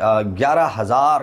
11,000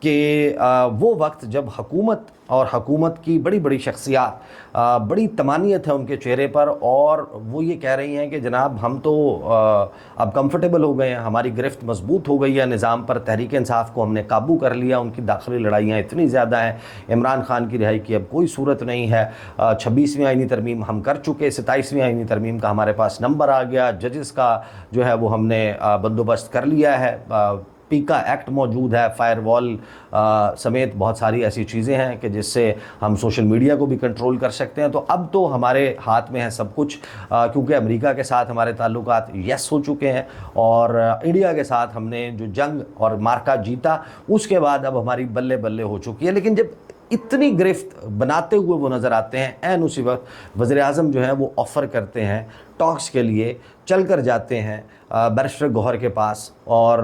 کہ وہ وقت جب حکومت اور حکومت کی بڑی بڑی شخصیات بڑی طمانیت ہے ان کے چہرے پر، اور وہ یہ کہہ رہی ہیں کہ جناب ہم تو اب کمفرٹیبل ہو گئے ہیں، ہماری گرفت مضبوط ہو گئی ہے نظام پر، تحریک انصاف کو ہم نے قابو کر لیا، ان کی داخلی لڑائیاں اتنی زیادہ ہیں، عمران خان کی رہائی کی اب کوئی صورت نہیں ہے، 26ویں آئینی ترمیم ہم کر چکے، 27ویں آئینی ترمیم کا ہمارے پاس نمبر آ گیا، ججز کا جو ہے وہ ہم نے بندوبست کر لیا ہے، پیکا ایکٹ موجود ہے، فائر وال سمیت بہت ساری ایسی چیزیں ہیں کہ جس سے ہم سوشل میڈیا کو بھی کنٹرول کر سکتے ہیں۔ تو اب تو ہمارے ہاتھ میں ہے سب کچھ، کیونکہ امریکہ کے ساتھ ہمارے تعلقات یس ہو چکے ہیں، اور انڈیا کے ساتھ ہم نے جو جنگ اور مارکا جیتا اس کے بعد اب ہماری بلے بلے ہو چکی ہے۔ لیکن جب اتنی گرفت بناتے ہوئے وہ نظر آتے ہیں، عین اسی وقت وزیر اعظم جو ہیں وہ آفر کرتے ہیں ٹاکس کے لیے، چل کر جاتے ہیں بیرسٹر گوہر کے پاس اور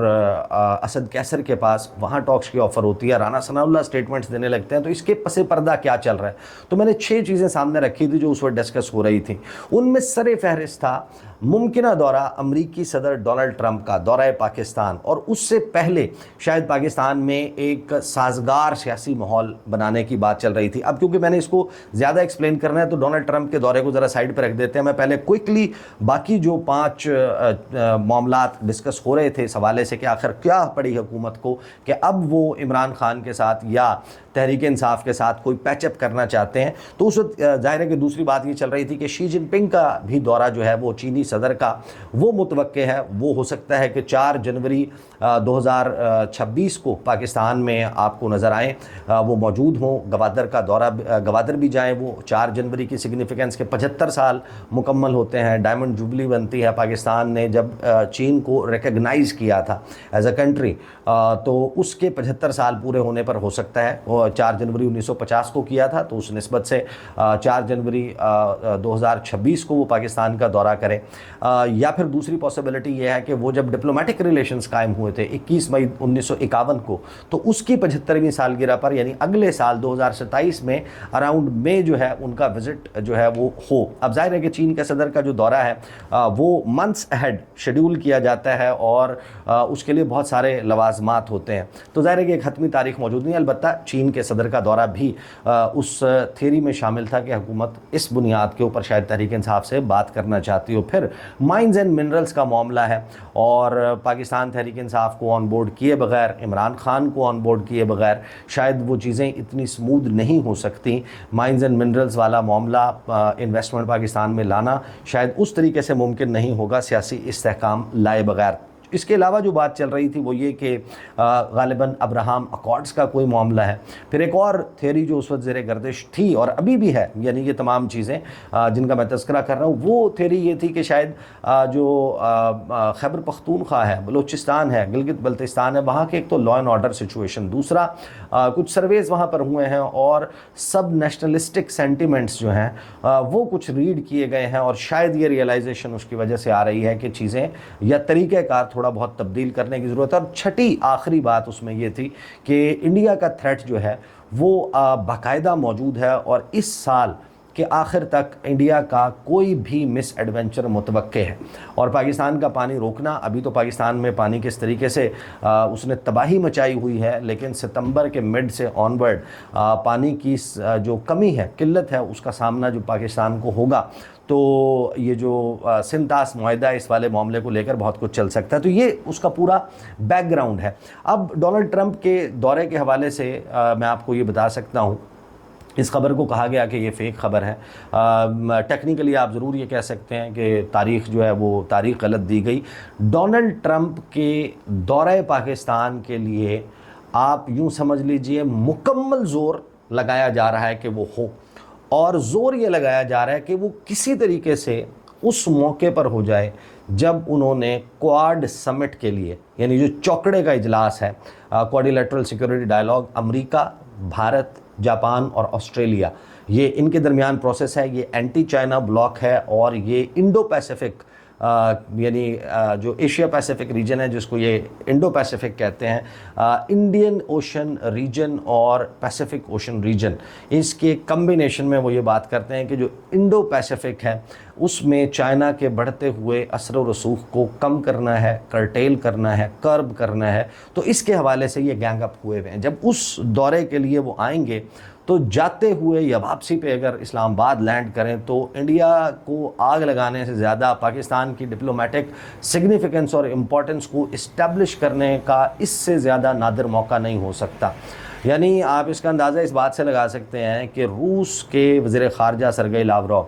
اسد کیسر کے پاس، وہاں ٹاکس کی آفر ہوتی ہے، رانا ثناء اللہ سٹیٹمنٹس دینے لگتے ہیں۔ تو اس کے پس پردہ کیا چل رہا ہے؟ تو میں نے 6 چیزیں سامنے رکھی تھی جو اس وقت ڈسکس ہو رہی تھیں، ان میں سر فہرست تھا ممکنہ دورہ امریکی صدر ڈونلڈ ٹرمپ کا، دورہ پاکستان، اور اس سے پہلے شاید پاکستان میں ایک سازگار سیاسی ماحول بنانے کی بات چل رہی تھی۔ اب کیونکہ میں نے اس کو زیادہ ایکسپلین کرنا ہے تو ڈونلڈ ٹرمپ کے دورے کو ذرا سائڈ پہ رکھ دیتے ہیں، میں پہلے کوئکلی باقی جو 5 معاملات ڈسکس ہو رہے تھے اس حوالے سے کہ آخر کیا پڑی حکومت کو کہ اب وہ عمران خان کے ساتھ یا تحریک انصاف کے ساتھ کوئی پیچ اپ کرنا چاہتے ہیں۔ تو اس وقت ظاہر ہے کہ دوسری بات یہ چل رہی تھی کہ شی جن پنگ کا بھی دورہ جو ہے وہ چینی صدر کا وہ متوقع ہے، وہ ہو سکتا ہے کہ 4 جنوری 2026 کو پاکستان میں آپ کو نظر آئیں، وہ موجود ہوں، گوادر کا دورہ، گوادر بھی جائیں، وہ 4 جنوری کی سگنیفیکنس کے 75 سال مکمل ہوتے ہیں، ڈائمنڈ جوبلی بنتی ہے پاکستان نے جب چین کو ریکگنائز کیا تھا ایز اے کنٹری، تو اس کے 75 سال پورے ہونے پر ہو سکتا ہے، وہ 4 جنوری 1950 کو کیا تھا، تو اس نسبت سے 4 جنوری 2026 کو وہ پاکستان کا دورہ کریں، یا پھر دوسری پاسبلٹی یہ ہے کہ وہ جب ڈپلومیٹک ریلیشنز قائم ہوئے تھے 21 مئی 1951 کو، تو اس کی 75ویں سالگرہ پر یعنی اگلے سال 2027 میں اراؤنڈ مئی جو ہے ان کا وزٹ جو ہے وہ ہو۔ اب ظاہر ہے کہ چین کے صدر کا جو دورہ ہے وہ منتھس اہیڈ شیڈیول کیا جاتا ہے، اور اس کے لیے بہت سارے لوازمات ہوتے ہیں، تو ظاہر ہے کہ ایک حتمی تاریخ موجود نہیں ہے۔ البتہ چین کے صدر کا دورہ بھی اس تھیوری میں شامل تھا کہ حکومت اس بنیاد کے اوپر شاید تحریک انصاف سے بات کرنا چاہتی ہو۔ پھر مائنز اینڈ منرلز کا معاملہ ہے، اور پاکستان تحریک انصاف کو آن بورڈ کیے بغیر، عمران خان کو آن بورڈ کیے بغیر شاید وہ چیزیں اتنی سمودھ نہیں ہو سکتی۔ مائنز اینڈ منرلز والا معاملہ، انویسٹمنٹ پاکستان میں لانا شاید اس طریقے سے ممکن نہیں ہوگا سیاسی استحکام لائے بغیر۔ اس کے علاوہ جو بات چل رہی تھی وہ یہ کہ غالباً ابراہم اکارڈز کا کوئی معاملہ ہے۔ پھر ایک اور تھیوری جو اس وقت زیر گردش تھی اور ابھی بھی ہے، یعنی یہ تمام چیزیں جن کا میں تذکرہ کر رہا ہوں، وہ تھیوری یہ تھی کہ شاید جو خیبر پختونخوا ہے، بلوچستان ہے، گلگت بلتستان ہے، وہاں کے ایک تو لا اینڈ آرڈر سچویشن، دوسرا کچھ سرویز وہاں پر ہوئے ہیں اور سب نیشنلسٹک سینٹیمنٹس جو ہیں وہ کچھ ریڈ کیے گئے ہیں، اور شاید یہ ریئلائزیشن اس کی وجہ سے آ رہی ہے کہ چیزیں یا طریقہ کار تھوڑا بہت تبدیل کرنے کی ضرورت ہے۔ اور چھٹی آخری بات اس میں یہ تھی کہ انڈیا کا تھریٹ جو ہے وہ باقاعدہ موجود ہے، اور اس سال کہ آخر تک انڈیا کا کوئی بھی مس ایڈونچر متوقع ہے، اور پاکستان کا پانی روکنا، ابھی تو پاکستان میں پانی کس طریقے سے اس نے تباہی مچائی ہوئی ہے، لیکن ستمبر کے مڈ سے آن ورڈ پانی کی جو کمی ہے، قلت ہے، اس کا سامنا جو پاکستان کو ہوگا، تو یہ جو سنتاس معاہدہ اس والے معاملے کو لے کر بہت کچھ چل سکتا ہے۔ تو یہ اس کا پورا بیک گراؤنڈ ہے۔ اب ڈونلڈ ٹرمپ کے دورے کے حوالے سے میں آپ کو یہ بتا سکتا ہوں، اس خبر کو کہا گیا کہ یہ فیک خبر ہے، ٹیکنیکلی آپ ضرور یہ کہہ سکتے ہیں کہ تاریخ جو ہے وہ تاریخ غلط دی گئی۔ ڈونلڈ ٹرمپ کے دورہ پاکستان کے لیے آپ یوں سمجھ لیجئے مکمل زور لگایا جا رہا ہے کہ وہ ہو، اور زور یہ لگایا جا رہا ہے کہ وہ کسی طریقے سے اس موقع پر ہو جائے جب انہوں نے کوآڈ سمٹ کے لیے، یعنی جو چوکڑے کا اجلاس ہے، کوآڈیلیٹرل سیکورٹی ڈائلاگ، امریکہ، بھارت، جاپان اور آسٹریلیا، یہ ان کے درمیان پروسیس ہے، یہ اینٹی چائنا بلاک ہے، اور یہ انڈو پیسیفک یعنی جو ایشیا پیسیفک ریجن ہے جس کو یہ انڈو پیسیفک کہتے ہیں، انڈین اوشن ریجن اور پیسیفک اوشن ریجن، اس کے کمبینیشن میں وہ یہ بات کرتے ہیں کہ جو انڈو پیسیفک ہے اس میں چائنا کے بڑھتے ہوئے اثر و رسوخ کو کم کرنا ہے، کرٹیل کرنا ہے، کرب کرنا ہے، تو اس کے حوالے سے یہ گینگ اپ ہوئے ہوئے ہیں۔ جب اس دورے کے لیے وہ آئیں گے تو جاتے ہوئے یا واپسی پہ اگر اسلام آباد لینڈ کریں تو انڈیا کو آگ لگانے سے زیادہ پاکستان کی ڈپلومیٹک سگنیفیکنس اور امپورٹنس کو اسٹیبلش کرنے کا اس سے زیادہ نادر موقع نہیں ہو سکتا۔ یعنی آپ اس کا اندازہ اس بات سے لگا سکتے ہیں کہ روس کے وزیر خارجہ سرگئی لاوروو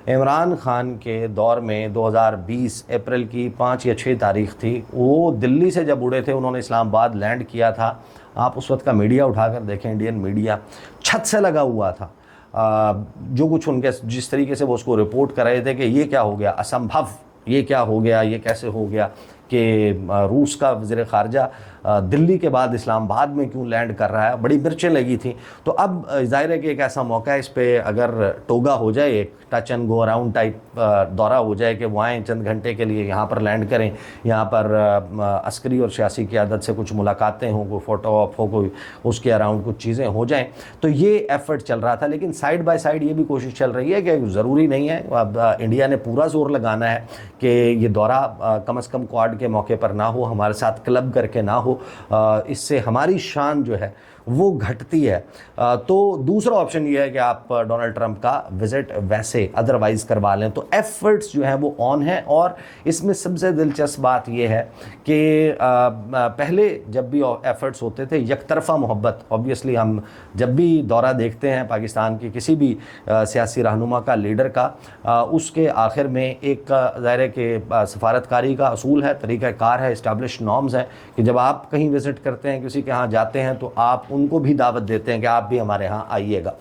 عمران خان کے دور میں 2020 اپریل کی 5 یا 6 تاریخ تھی، وہ دلی سے جب اڑے تھے، انہوں نے اسلام آباد لینڈ کیا تھا۔ آپ اس وقت کا میڈیا اٹھا کر دیکھیں، انڈین میڈیا چھت سے لگا ہوا تھا، جو کچھ ان کے جس طریقے سے وہ اس کو رپورٹ کر رہے تھے کہ یہ کیا ہو گیا، اسمبھو، یہ کیا ہو گیا، یہ کیسے ہو گیا کہ روس کا وزیر خارجہ دلی کے بعد اسلام آباد میں کیوں لینڈ کر رہا ہے، بڑی مرچیں لگی تھیں۔ تو اب ظاہر ہے کہ ایک ایسا موقع ہے، اس پہ اگر ٹوگا ہو جائے، ایک touch and go around type دورہ ہو جائے کہ وہ آئیں چند گھنٹے کے لیے یہاں پر لینڈ کریں، یہاں پر عسکری اور سیاسی قیادت سے کچھ ملاقاتیں ہوں، کوئی فوٹو آپ ہو، کوئی اس کے اراؤنڈ کچھ چیزیں ہو جائیں، تو یہ ایفرٹ چل رہا تھا۔ لیکن سائڈ بائی سائڈ یہ بھی کوشش چل رہی ہے کہ ضروری نہیں ہے، اب انڈیا نے پورا زور لگانا ہے کہ یہ دورہ کم از کم کوآڈ کے موقع پر نہ ہو، ہمارے ساتھ کلب کر کے نہ ہو، اس سے ہماری شان جو ہے وہ گھٹتی ہے۔ تو دوسرا آپشن یہ ہے کہ آپ ڈونلڈ ٹرمپ کا وزٹ ویسے ادروائز کروا لیں۔ تو ایفرٹس جو ہیں وہ آن ہیں، اور اس میں سب سے دلچسپ بات یہ ہے کہ پہلے جب بھی ایفرٹس ہوتے تھے یک طرفہ محبت، آبویسلی ہم جب بھی دورہ دیکھتے ہیں پاکستان کی کسی بھی سیاسی رہنما کا، لیڈر کا، اس کے آخر میں ایک ظاہر ہے کہ سفارتکاری کا اصول ہے، طریقہ کار ہے، اسٹیبلش نارمز ہیں کہ جب آپ کہیں وزٹ کرتے ہیں، کسی کے ہاں جاتے ہیں، تو آپ ان کو بھی دعوت دیتے ہیں کہ آپ بھی ہمارے ہاں آئیے گا۔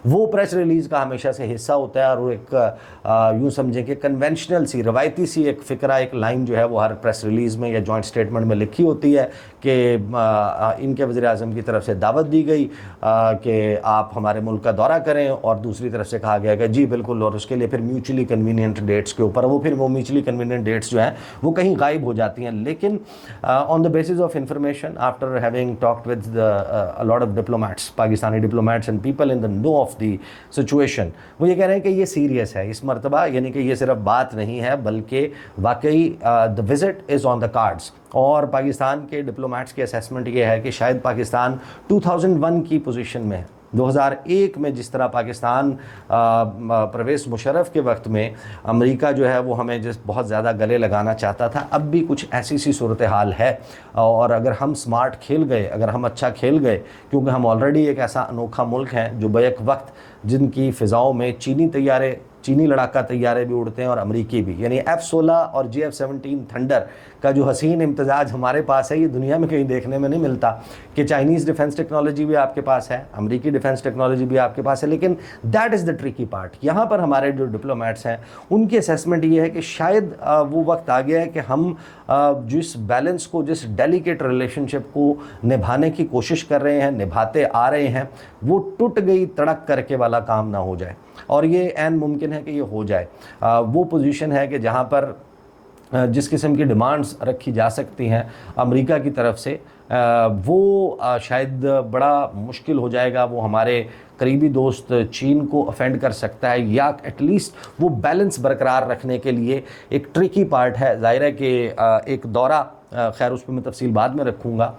وہ پریس ریلیز کا ہمیشہ سے حصہ ہوتا ہے، اور وہ ایک یوں سمجھیں کہ کنونشنل سی، روایتی سی ایک فقرہ، ایک لائن جو ہے وہ ہر پریس ریلیز میں یا جوائنٹ اسٹیٹمنٹ میں لکھی ہوتی ہے کہ ان کے وزیر اعظم کی طرف سے دعوت دی گئی کہ آپ ہمارے ملک کا دورہ کریں، اور دوسری طرف سے کہا گیا کہ جی بالکل، اور اس کے لیے پھر میوچلی کنوینئنٹ ڈیٹس کے اوپر وہ میوچلی کنوینئنٹ ڈیٹس جو ہیں وہ کہیں غائب ہو جاتی ہیں۔ لیکن on the basis of information, after having talked with a lot of diplomats، Pakistani diplomats and people in the know of the situation، وہ یہ کہہ رہے ہیں کہ یہ سیریس ہے اس مرتبہ، یعنی کہ یہ صرف بات نہیں ہے بلکہ واقعی the visit is on the cards۔ اور پاکستان کے ڈپلومیٹس کی اسیسمنٹ یہ ہے کہ شاید پاکستان 2001 کی پوزیشن میں ہے، 2001 میں جس طرح پاکستان پرویز مشرف کے وقت میں امریکہ جو ہے وہ ہمیں بہت زیادہ گلے لگانا چاہتا تھا، اب بھی کچھ ایسی سی صورتحال ہے۔ اور اگر ہم سمارٹ کھیل گئے، اگر ہم اچھا کھیل گئے، کیونکہ ہم آلریڈی ایک ایسا انوکھا ملک ہیں جو بیک وقت جن کی فضاؤں میں چینی لڑاکا طیارے بھی اڑتے ہیں اور امریکی بھی، یعنی F-16 اور JF-17 تھنڈر کا جو حسین امتزاج ہمارے پاس ہے، یہ دنیا میں کہیں دیکھنے میں نہیں ملتا کہ چائنیز ڈیفنس ٹیکنالوجی بھی آپ کے پاس ہے، امریکی ڈیفنس ٹیکنالوجی بھی آپ کے پاس ہے۔ لیکن that is the tricky part. یہاں پر ہمارے جو ڈپلومیٹس ہیں ان کی اسیسمنٹ یہ ہے کہ شاید وہ وقت آ گیا ہے کہ ہم جس بیلنس کو، جس ڈیلیکیٹ ریلیشن شپ کو نبھانے کی کوشش کر رہے ہیں، نبھاتے آ رہے ہیں، وہ ٹوٹ گئی تڑک کر کے والا کام نہ ہو جائے، اور یہ عین ممکن ہے کہ یہ ہو جائے۔ وہ پوزیشن ہے کہ جہاں پر جس قسم کی ڈیمانڈز رکھی جا سکتی ہیں امریکہ کی طرف سے، وہ شاید بڑا مشکل ہو جائے گا، وہ ہمارے قریبی دوست چین کو افینڈ کر سکتا ہے، یا ایٹ لیسٹ وہ بیلنس برقرار رکھنے کے لیے ایک ٹریکی پارٹ ہے۔ ظاہر ہے کہ ایک دورہ، خیر اس پہ میں تفصیل بعد میں رکھوں گا،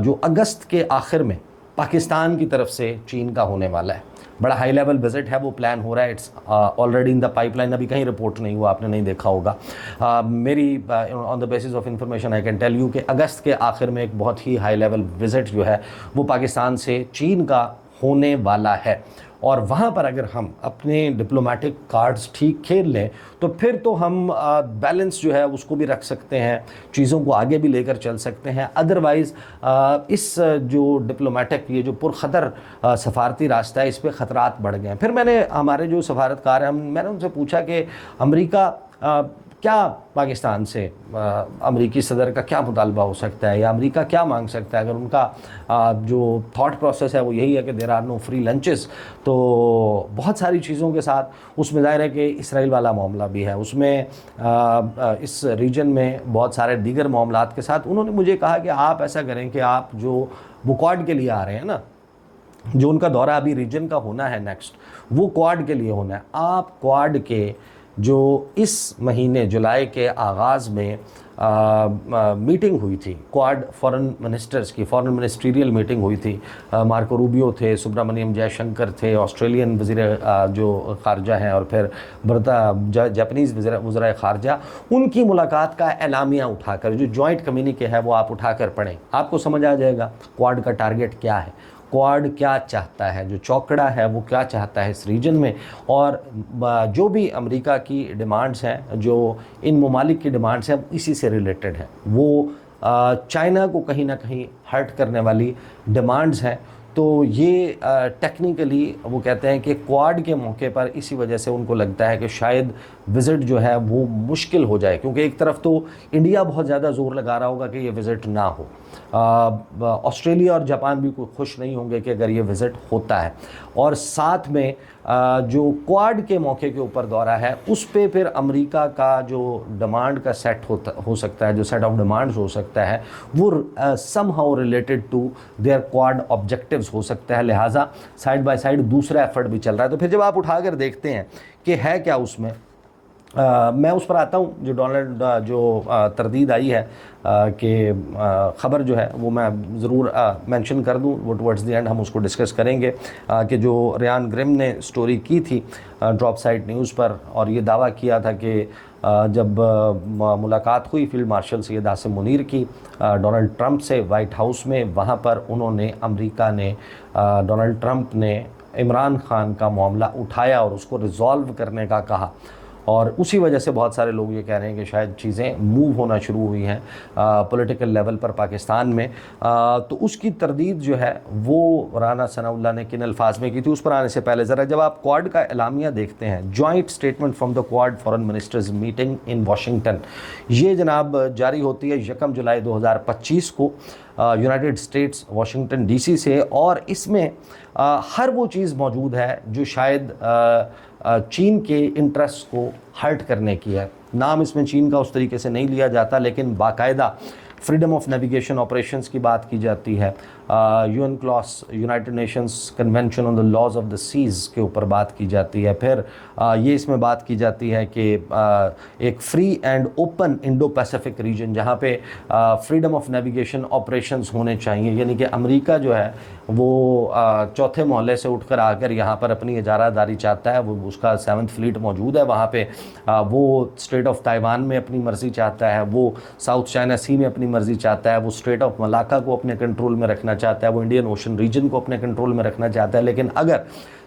جو اگست کے آخر میں پاکستان کی طرف سے چین کا ہونے والا ہے، بڑا ہائی لیول وزٹ ہے، وہ پلان ہو رہا ہے، it's already in the pipeline, ابھی کہیں رپورٹ نہیں ہوا، آپ نے نہیں دیکھا ہوگا۔ میری on the basis of information I can tell you کہ اگست کے آخر میں ایک بہت ہی ہائی لیول وزٹ جو ہے وہ پاکستان سے چین کا ہونے والا ہے، اور وہاں پر اگر ہم اپنے ڈپلومیٹک کارڈز ٹھیک کھیل لیں تو پھر تو ہم بیلنس جو ہے اس کو بھی رکھ سکتے ہیں، چیزوں کو آگے بھی لے کر چل سکتے ہیں۔ ادروائز اس جو ڈپلومیٹک، یہ جو پرخطر سفارتی راستہ ہے، اس پہ خطرات بڑھ گئے ہیں۔ پھر میں نے ہمارے جو سفارتکار ہیں، میں نے ان سے پوچھا کہ امریکہ کیا پاکستان سے امریکی صدر کا کیا مطالبہ ہو سکتا ہے یا امریکہ کیا مانگ سکتا ہے؟ اگر ان کا جو تھاٹ پروسیس ہے وہ یہی ہے کہ there are no free lunches, تو بہت ساری چیزوں کے ساتھ اس میں ظاہر ہے کہ اسرائیل والا معاملہ بھی ہے، اس میں اس ریجن میں بہت سارے دیگر معاملات کے ساتھ انہوں نے مجھے کہا کہ آپ ایسا کریں کہ آپ جو کواد کے لیے آ رہے ہیں نا، جو ان کا دورہ ابھی ریجن کا ہونا ہے نیکسٹ، وہ کواد کے لیے ہونا ہے، آپ کواد کے جو اس مہینے جولائی کے آغاز میں میٹنگ ہوئی تھی، کواد فورن منسٹرز کی فورن منسٹریل میٹنگ ہوئی تھی، مارکو روبیو تھے، سبرامنیم جے شنکر تھے، آسٹریلین وزیر جو خارجہ ہیں، اور پھر جاپنیز وزرائے خارجہ، ان کی ملاقات کا اعلامیہ اٹھا کر جو جوائنٹ کمیونیکے ہے وہ آپ اٹھا کر پڑھیں، آپ کو سمجھ آ جائے گا کواد کا ٹارگٹ کیا ہے، کواد کیا چاہتا ہے، جو چوکڑا ہے وہ کیا چاہتا ہے اس ریجن میں، اور جو بھی امریکہ کی ڈیمانڈز ہیں، جو ان ممالک کی ڈیمانڈز ہیں اسی سے ریلیٹڈ ہیں، وہ چائنا کو کہیں نہ کہیں ہرٹ کرنے والی ڈیمانڈز ہیں۔ تو یہ ٹیکنیکلی وہ کہتے ہیں کہ کواد کے موقع پر اسی وجہ سے ان کو لگتا ہے کہ شاید وزٹ جو ہے وہ مشکل ہو جائے، کیونکہ ایک طرف تو انڈیا بہت زیادہ زور لگا رہا ہوگا کہ یہ وزٹ نہ ہو، آسٹریلیا اور جاپان بھی کوئی خوش نہیں ہوں گے کہ اگر یہ وزٹ ہوتا ہے، اور ساتھ میں جو کواد کے موقع کے اوپر دورہ ہے اس پہ پھر امریکہ کا جو ڈیمانڈ کا سیٹ ہو سکتا ہے، جو سیٹ آف ڈیمانڈز ہو سکتا ہے وہ somehow related to their Quad objectives ہو سکتا ہے، لہٰذا سائڈ بائی سائڈ دوسرا ایفرٹ بھی چل رہا ہے۔ تو پھر جب آپ اٹھا کر دیکھتے ہیں کہ ہے کیا اس میں، میں اس پر آتا ہوں جو ڈونلڈ جو تردید آئی ہے کہ خبر جو ہے وہ میں ضرور مینشن کر دوں، وہ ٹورڈز دی اینڈ ہم اس کو ڈسکس کریں گے، کہ جو ریان گرم نے سٹوری کی تھی ڈراپ سائٹ نیوز پر، اور یہ دعویٰ کیا تھا کہ جب ملاقات ہوئی فیلڈ مارشل سید عاصم منیر کی ڈونلڈ ٹرمپ سے وائٹ ہاؤس میں، وہاں پر انہوں نے امریکہ نے ڈونلڈ ٹرمپ نے عمران خان کا معاملہ اٹھایا اور اس کو ریزالو کرنے کا کہا، اور اسی وجہ سے بہت سارے لوگ یہ کہہ رہے ہیں کہ شاید چیزیں موو ہونا شروع ہوئی ہیں پولیٹیکل لیول پر پاکستان میں۔ تو اس کی تردید جو ہے وہ رانا ثناء اللہ نے کن الفاظ میں کی تھی، اس پر آنے سے پہلے ذرا جب آپ کواد کا اعلامیہ دیکھتے ہیں، joint statement from the Quad foreign ministers meeting in Washington, یہ جناب جاری ہوتی ہے 1 جولائی 2025 کو United States Washington D C سے، اور اس میں ہر وہ چیز موجود ہے جو شاید چین کے انٹرسٹ کو ہرٹ کرنے کی ہے۔ نام اس میں چین کا اس طریقے سے نہیں لیا جاتا، لیکن باقاعدہ فریڈم آف نیویگیشن آپریشنز کی بات کی جاتی ہے، UNCLOS United Nations Convention on the laws of the seas کے اوپر بات کی جاتی ہے، پھر یہ اس میں بات کی جاتی ہے کہ ایک free and open Indo Pacific region جہاں پہ فریڈم آف نیویگیشن آپریشنز ہونے چاہیے، یعنی کہ امریکہ جو ہے وہ چوتھے محلے سے اٹھ کر آ کر یہاں پر اپنی اجارہ داری چاہتا ہے، وہ اس کا 7th فلیٹ موجود ہے وہاں پہ، وہ اسٹریٹ آف تائیوان میں اپنی مرضی چاہتا ہے، وہ ساؤتھ چائنا سی میں اپنی مرضی چاہتا ہے، وہ اسٹریٹ آف ملاکا کو اپنے کنٹرول میں رکھنا چاہتا ہے، وہ انڈین اوشن ریجن کو اپنے کنٹرول میں رکھنا چاہتا ہے۔ لیکن اگر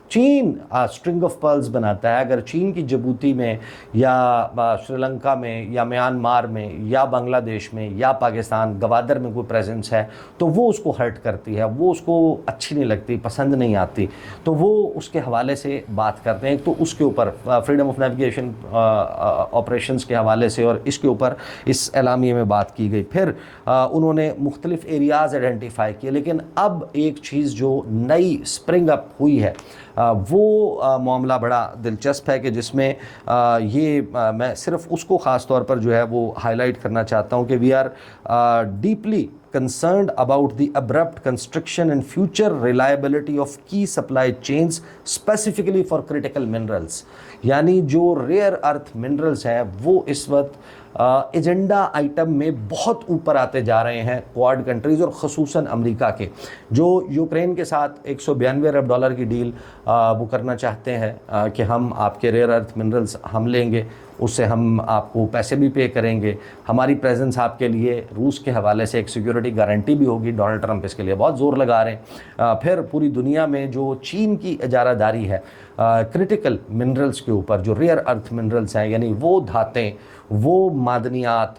چین اسٹرنگ آف پرلز بناتا ہے، اگر چین کی جبوتی میں یا سری لنکا میں یا میانمار میں یا بنگلہ دیش میں یا پاکستان گوادر میں کوئی پریزنس ہے تو وہ اس کو ہرٹ کرتی ہے، وہ اس کو اچھی نہیں لگتی، پسند نہیں آتی، تو وہ اس کے حوالے سے بات کرتے ہیں۔ تو اس کے اوپر فریڈم آف نیویگیشن آپریشنز کے حوالے سے اور اس کے اوپر اس اعلامیے میں بات کی گئی۔ پھر انہوں نے مختلف ایریاز آئیڈینٹیفائی کیے، لیکن اب ایک چیز جو نئی اسپرنگ اپ ہوئی ہے وہ معاملہ بڑا دلچسپ ہے، کہ جس میں یہ میں صرف اس کو خاص طور پر جو ہے وہ ہائی لائٹ کرنا چاہتا ہوں کہ we are deeply concerned about the abrupt constriction and future reliability of key supply chains specifically for critical minerals، یعنی جو ریئر ارتھ منرلز ہیں وہ اس وقت ایجنڈا آئٹم میں بہت اوپر آتے جا رہے ہیں کواد کنٹریز، اور خصوصاً امریکہ کے، جو یوکرین کے ساتھ 192 ارب ڈالر کی ڈیل وہ کرنا چاہتے ہیں کہ ہم آپ کے ریئر ارتھ منرلز ہم لیں گے، اس سے ہم آپ کو پیسے بھی پے کریں گے، ہماری پریزنس آپ کے لیے روس کے حوالے سے ایک سیکیورٹی گارنٹی بھی ہوگی۔ ڈونلڈ ٹرمپ اس کے لیے بہت زور لگا رہے ہیں۔ پھر پوری دنیا میں جو چین کی اجارہ داری ہے کرٹیکل منرلز کے اوپر، جو ریئر ارتھ منرلز ہیں، یعنی وہ دھاتیں، وہ معدنیات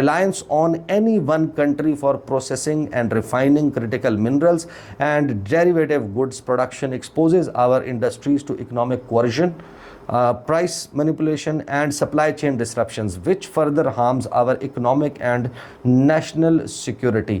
reliance on any one country for processing and refining critical minerals and derivative goods production exposes our industries to economic coercion, price manipulation and supply chain disruptions which further harms our economic and national security।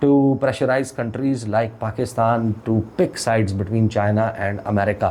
to pressurize countries like Pakistan to pick sides between China and America।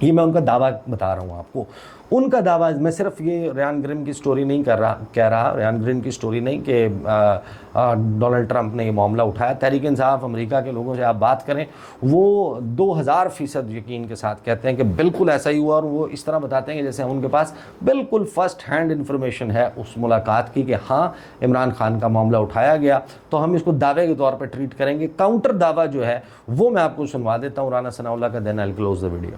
یہ میں ان کا دعویٰ بتا رہا ہوں آپ کو. ان کا دعویٰ، میں صرف یہ ریان گرین کی سٹوری نہیں کہہ رہا ریان گرین کی سٹوری نہیں کہ ڈونلڈ ٹرمپ نے یہ معاملہ اٹھایا. تحریک انصاف امریکہ کے لوگوں سے آپ بات کریں، وہ 2000% یقین کے ساتھ کہتے ہیں کہ بالکل ایسا ہی ہوا، اور وہ اس طرح بتاتے ہیں کہ جیسے ان کے پاس بالکل فرسٹ ہینڈ انفارمیشن ہے اس ملاقات کی کہ ہاں عمران خان کا معاملہ اٹھایا گیا. تو ہم اس کو دعوے کے طور پہ ٹریٹ کریں گے. کاؤنٹر دعویٰ جو ہے وہ میں آپ کو سنوا دیتا ہوں رانا ثناء اللہ کا، دین آئی ول کلوز دی ویڈیو.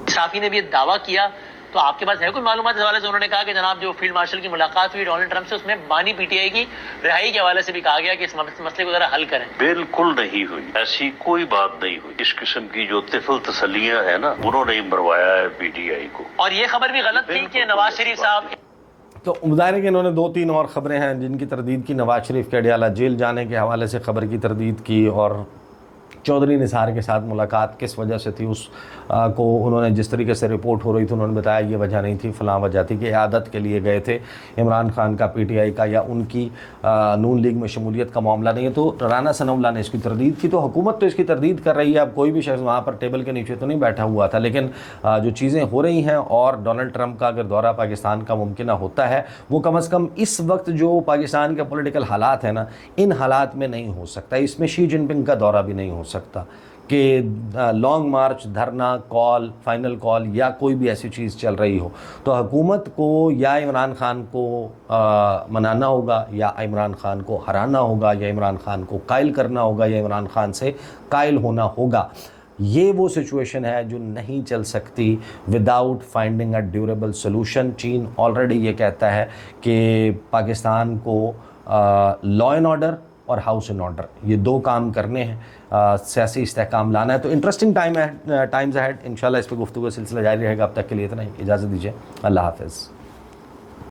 صحافی نے بھی یہ دعویٰ کیا، تو آپ کے پاس ہے کوئی معلومات اس حوالے سے؟ انہوں نے کہا کہ جناب جو فیلڈ مارشل کی ملاقات ہوئی ڈونلڈ ٹرمپ سے، اس میں بانی پی ٹی آئی کی رہائی کے حوالے سے بھی کہا گیا کہ اس مسئلے کو ذرا حل کریں. بالکل نہیں ہوئی، ایسی کوئی بات نہیں ہوئی. اس قسم کی جو طفل تسلیاں ہیں نا، انہوں نے مروایا ہے پی ٹی آئی کو. اور یہ خبر بھی غلط تھی کہ نواز شریف صاحب، تو مظاہرے کہ انہوں نے 2-3 اور خبریں ہیں جن کی تردید کی. نواز شریف کے اڈیالہ جیل جانے کے حوالے سے خبر کی تردید کی، اور چودھری نثار کے ساتھ ملاقات کس وجہ سے تھی اس کو انہوں نے جس طریقے سے رپورٹ ہو رہی تھی انہوں نے بتایا یہ وجہ نہیں تھی، فلاں وجہ تھی کہ عیادت کے لیے گئے تھے. عمران خان کا پی ٹی آئی کا یا ان کی نون لیگ میں شمولیت کا معاملہ نہیں ہے. تو رانا ثناء اللہ نے اس کی تردید کی. تو حکومت تو اس کی تردید کر رہی ہے. اب کوئی بھی شخص وہاں پر ٹیبل کے نیچے تو نہیں بیٹھا ہوا تھا، لیکن جو چیزیں ہو رہی ہیں، اور ڈونلڈ ٹرمپ کا اگر دورہ پاکستان کا ممکنہ ہوتا ہے، وہ کم از کم اس وقت جو پاکستان کے پولیٹیکل حالات ہیں نا، ان حالات میں نہیں ہو سکتا. اس میں شی جن پنگ کا دورہ بھی نہیں ہو سکتا کہ لانگ مارچ، دھرنا، کال، فائنل کال یا کوئی بھی ایسی چیز چل رہی ہو. تو حکومت کو یا عمران خان کو منانا ہوگا، یا عمران خان کو ہرانا ہوگا، یا عمران خان کو قائل کرنا ہوگا، یا عمران خان سے قائل ہونا ہوگا. یہ وہ سچویشن ہے جو نہیں چل سکتی without finding a durable solution. China already یہ کہتا ہے کہ پاکستان کو لا اینڈ آرڈر اور ہاؤس اینڈ آرڈر، یہ 2 کام کرنے ہیں، سیاسی استحکام لانا ہے. تو انٹرسٹنگ ٹائمز اہیڈ. انشاءاللہ اس پہ گفتگو کا سلسلہ جاری رہے گا. اب تک کے لیے اتنا ہی، اجازت دیجیے. اللہ حافظ.